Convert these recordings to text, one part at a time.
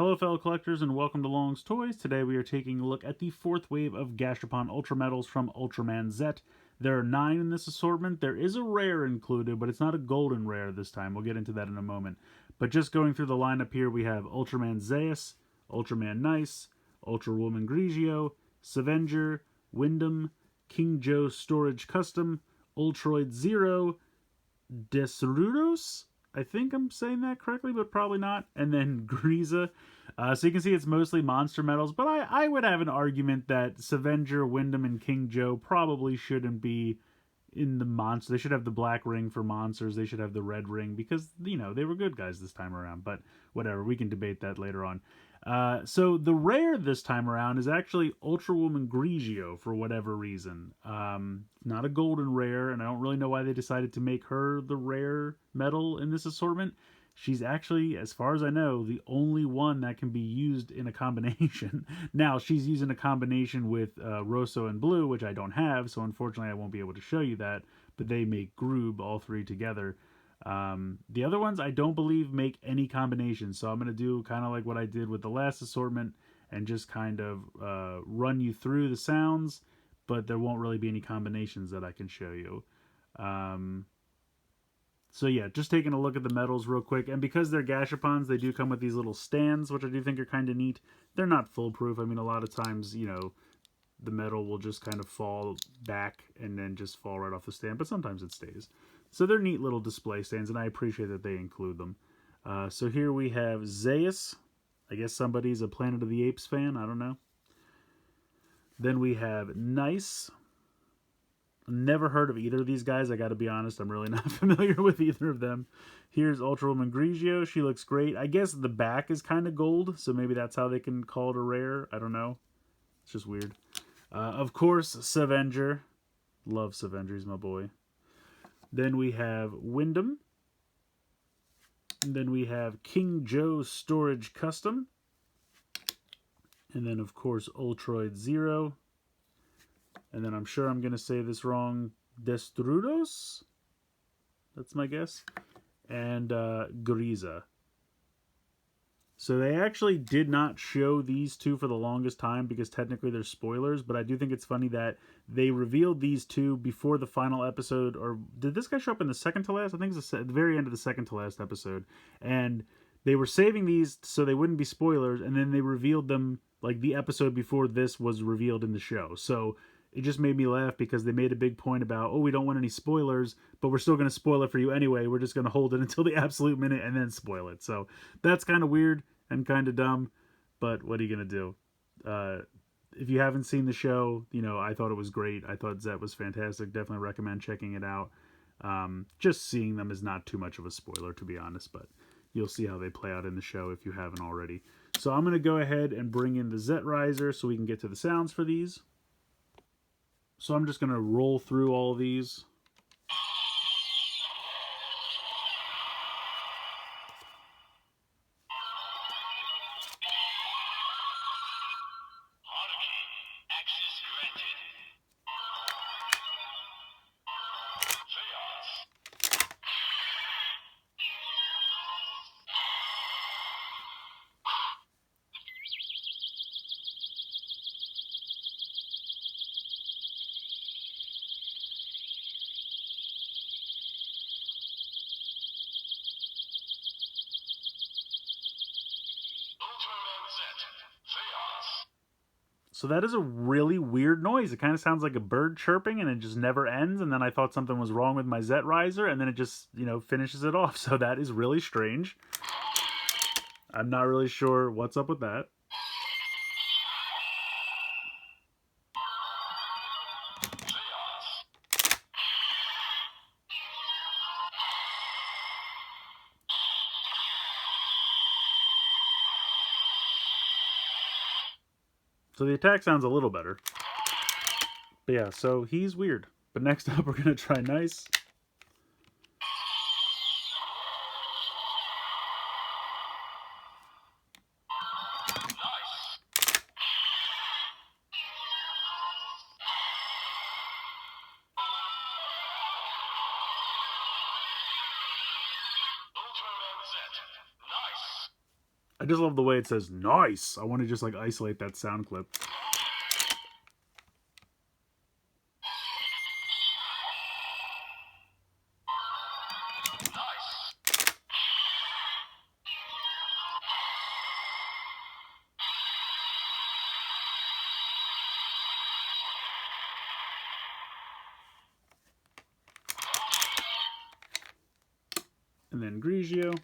Hello fellow collectors and welcome to Long's Toys. Today we are taking a look at the fourth wave of Gashapon Ultra Metals from Ultraman Z. There are 9 in this assortment. There is a rare included, but it's not a golden rare this time. We'll get into that in a moment. But just going through the lineup here, we have Ultraman Zeus, Ultraman Nice, Ultrawoman Grigio, Savenger, Wyndham, King Joe Storage Custom, Ultroid Zero, Deserudos, I think I'm saying that correctly, but probably not. And then Griza. So you can see it's mostly monster metals, but I would have an argument that Savenger, Wyndham, and King Joe probably shouldn't be in the monster. They should have the black ring for monsters. They should have the red ring because, you know, they were good guys this time around. But whatever, we can debate that later on. So the rare this time around is actually Ultrawoman Grigio for whatever reason. Not a golden rare, and I don't really know why they decided to make her the rare metal in this assortment. She's actually, as far as I know, the only one that can be used in a combination. Now, she's using a combination with Rosso and Blue, which I don't have, so unfortunately I won't be able to show you that, but they make Groob, all three together. The other ones I don't believe make any combinations, so I'm going to do kind of like what I did with the last assortment and just kind of run you through the sounds, but there won't really be any combinations that I can show you. So yeah, just taking a look at the metals real quick, and because they're Gashapons, they do come with these little stands, which I do think are kind of neat. They're not foolproof. I mean, a lot of times, you know, the metal will just kind of fall back and then just fall right off the stand, but sometimes it stays. So they're neat little display stands, and I appreciate that they include them. So here we have Zeus. I guess somebody's a Planet of the Apes fan. I don't know. Then we have Nice. Never heard of either of these guys. I got to be honest. I'm really not familiar with either of them. Here's Ultrawoman Grigio. She looks great. I guess the back is kind of gold, so maybe that's how they can call it a rare. I don't know. It's just weird. Of course, Savenger. Love Savenger. He's my boy. Then we have Wyndham. And then we have King Joe Storage Custom. And then, of course, Ultroid Zero. And then I'm sure I'm going to say this wrong. Destrudos? That's my guess. And Griza. So they actually did not show these two for the longest time because technically they're spoilers, but I do think it's funny that they revealed these two before the final episode. Or did this guy show up in the second to last? I think it's at the very end of the second to last episode. And they were saving these so they wouldn't be spoilers, and then they revealed them like the episode before this was revealed in the show. So it just made me laugh because they made a big point about, oh, we don't want any spoilers, but we're still going to spoil it for you anyway. We're just going to hold it until the absolute minute and then spoil it. So that's kind of weird and kind of dumb, but what are you going to do? If you haven't seen the show, you know, I thought it was great. I thought Zet was fantastic. Definitely recommend checking it out. Just seeing them is not too much of a spoiler, to be honest, but you'll see how they play out in the show if you haven't already. So I'm going to go ahead and bring in the Zet Riser so we can get to the sounds for these. So I'm just going to roll through all of these. So that is a really weird noise. It kind of sounds like a bird chirping and it just never ends. And then I thought something was wrong with my Zet Riser and then it just, you know, finishes it off. So that is really strange. I'm not really sure what's up with that. So the attack sounds a little better. But yeah, so he's weird. But next up, we're going to try Nice. I just love the way it says nice. I want to just like isolate that sound clip. And then Grigio.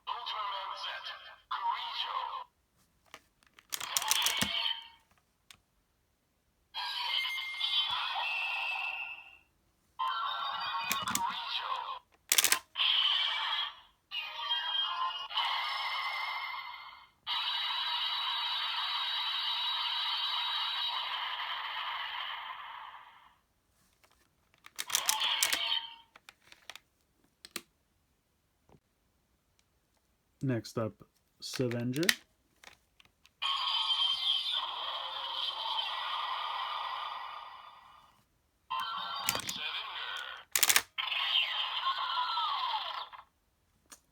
Ultraman Z, Grigio. Next up, Savenger.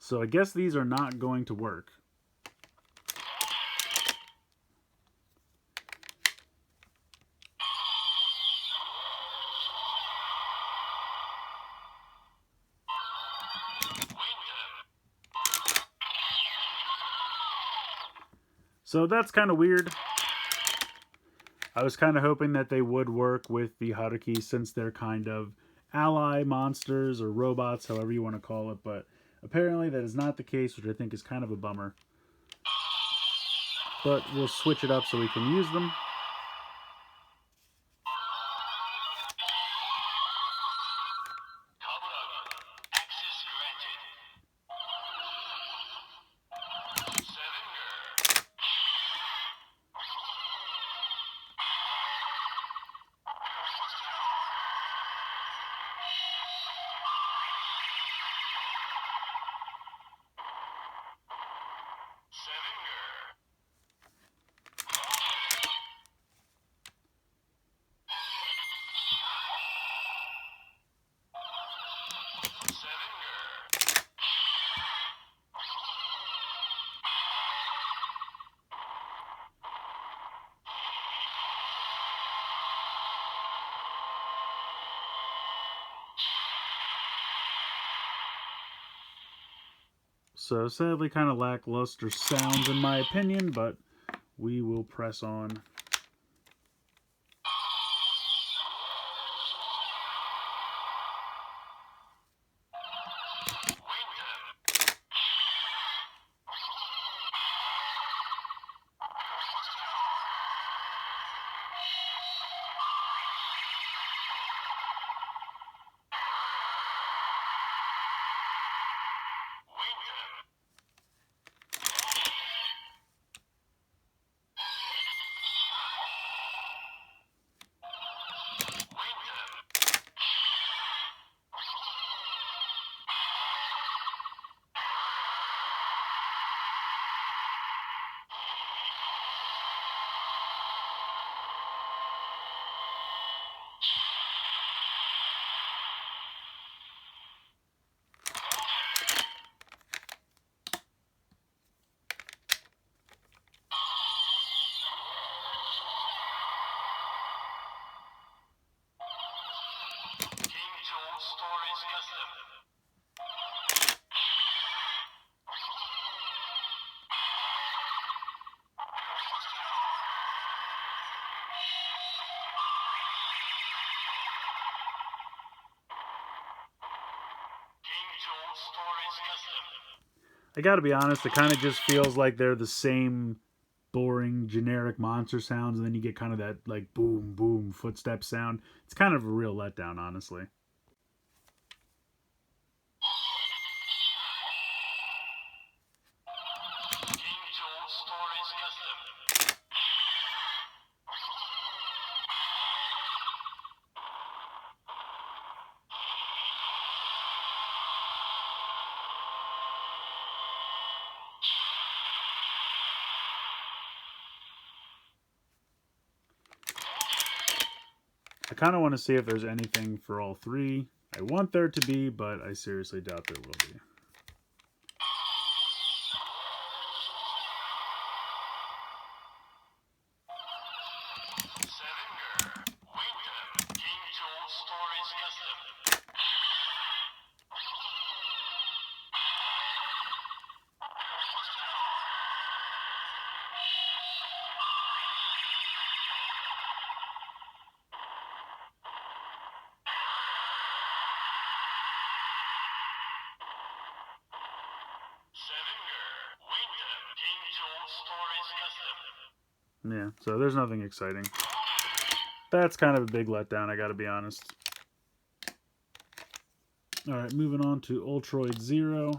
So I guess these are not going to work. So that's kind of weird. I was kind of hoping that they would work with the Haruki since they're kind of ally monsters or robots, however you want to call it, but apparently that is not the case, which I think is kind of a bummer. But we'll switch it up so we can use them. So sadly kind of lackluster sounds in my opinion, but we will press on. I gotta be honest, it kind of just feels like they're the same boring, generic monster sounds, and then you get kind of that, like, boom, boom, footstep sound. It's kind of a real letdown, honestly. I kind of want to see if there's anything for all three. I want there to be, but I seriously doubt there will be. Yeah, so there's nothing exciting. That's kind of a big letdown, I gotta be honest. Alright, moving on to Ultroid Zero.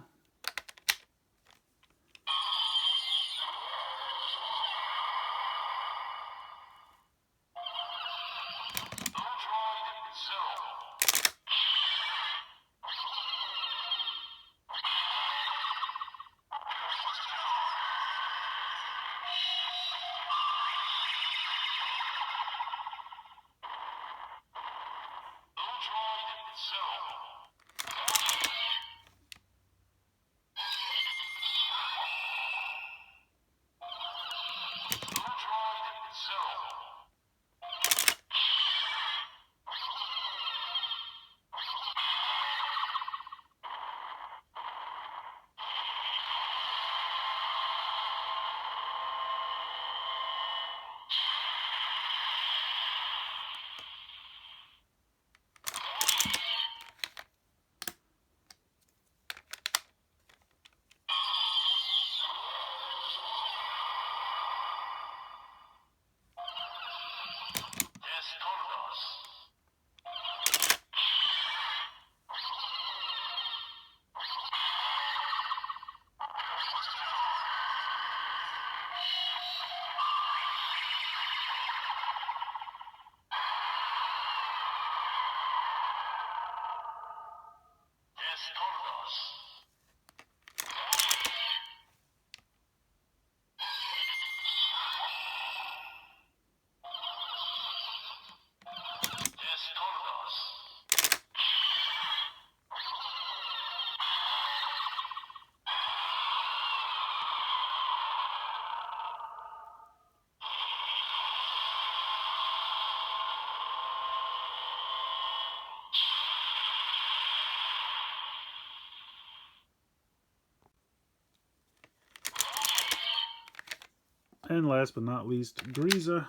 And last but not least, Grieza.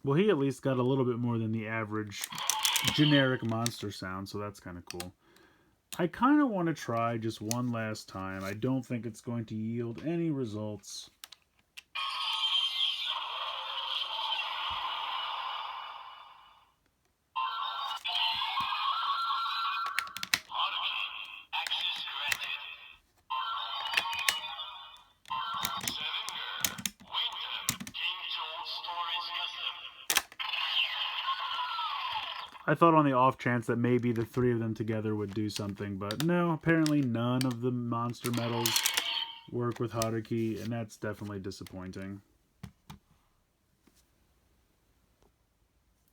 Well, he at least got a little bit more than the average generic monster sound, so that's kind of cool. I kind of want to try just one last time. I don't think it's going to yield any results. I thought on the off chance that maybe the three of them together would do something, but no, apparently none of the monster medals work with Haruki, and that's definitely disappointing.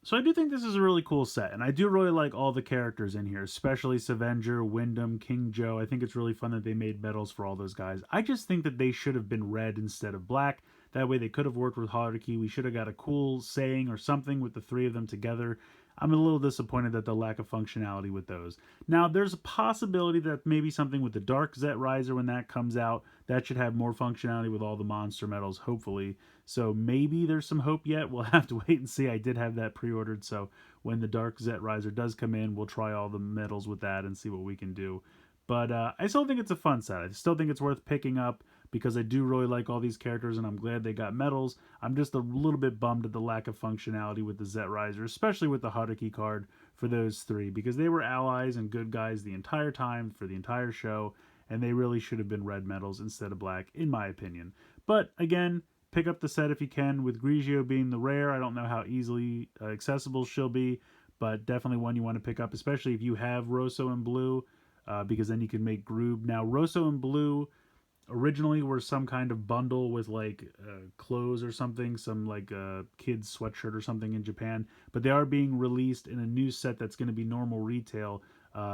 So I do think this is a really cool set, and I do really like all the characters in here, especially Savenger, Wyndham, King Joe. I think it's really fun that they made medals for all those guys. I just think that they should have been red instead of black. That way they could have worked with Haruki. We should have got a cool saying or something with the three of them together. I'm a little disappointed at the lack of functionality with those. Now, there's a possibility that maybe something with the Dark Zet Riser, when that comes out, that should have more functionality with all the monster medals, hopefully. So maybe there's some hope yet. We'll have to wait and see. I did have that pre-ordered, so when the Dark Zet Riser does come in, we'll try all the medals with that and see what we can do. But I still think it's a fun set. I still think it's worth picking up because I do really like all these characters and I'm glad they got medals. I'm just a little bit bummed at the lack of functionality with the Zet Riser, especially with the Haruki card for those three, because they were allies and good guys the entire time for the entire show, and they really should have been red medals instead of black, in my opinion. But again, pick up the set if you can. With Grigio being the rare, I don't know how easily accessible she'll be, but definitely one you want to pick up, especially if you have Rosso and Blue, because then you can make Groob. Now, Rosso and Blue originally were some kind of bundle with like clothes or something, some like kid's sweatshirt or something in Japan, but they are being released in a new set that's going to be normal retail.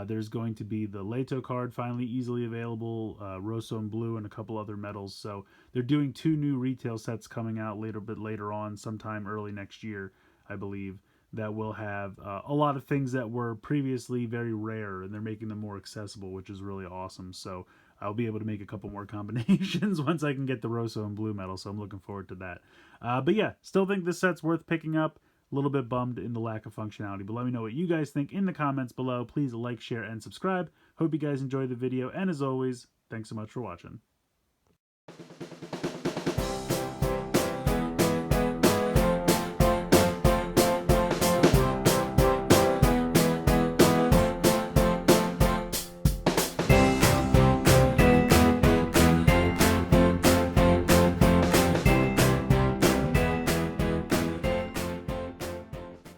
There's going to be the Leto card finally easily available, Rosso and Blue, and a couple other medals. So they're doing two new retail sets coming out later on, sometime early next year, I believe, that will have a lot of things that were previously very rare, and they're making them more accessible, which is really awesome. So I'll be able to make a couple more combinations once I can get the Rosso and Blue medal, so I'm looking forward to that. But yeah, still think this set's worth picking up. A little bit bummed in the lack of functionality, but let me know what you guys think in the comments below. Please like, share, and subscribe. Hope you guys enjoyed the video, and as always, thanks so much for watching.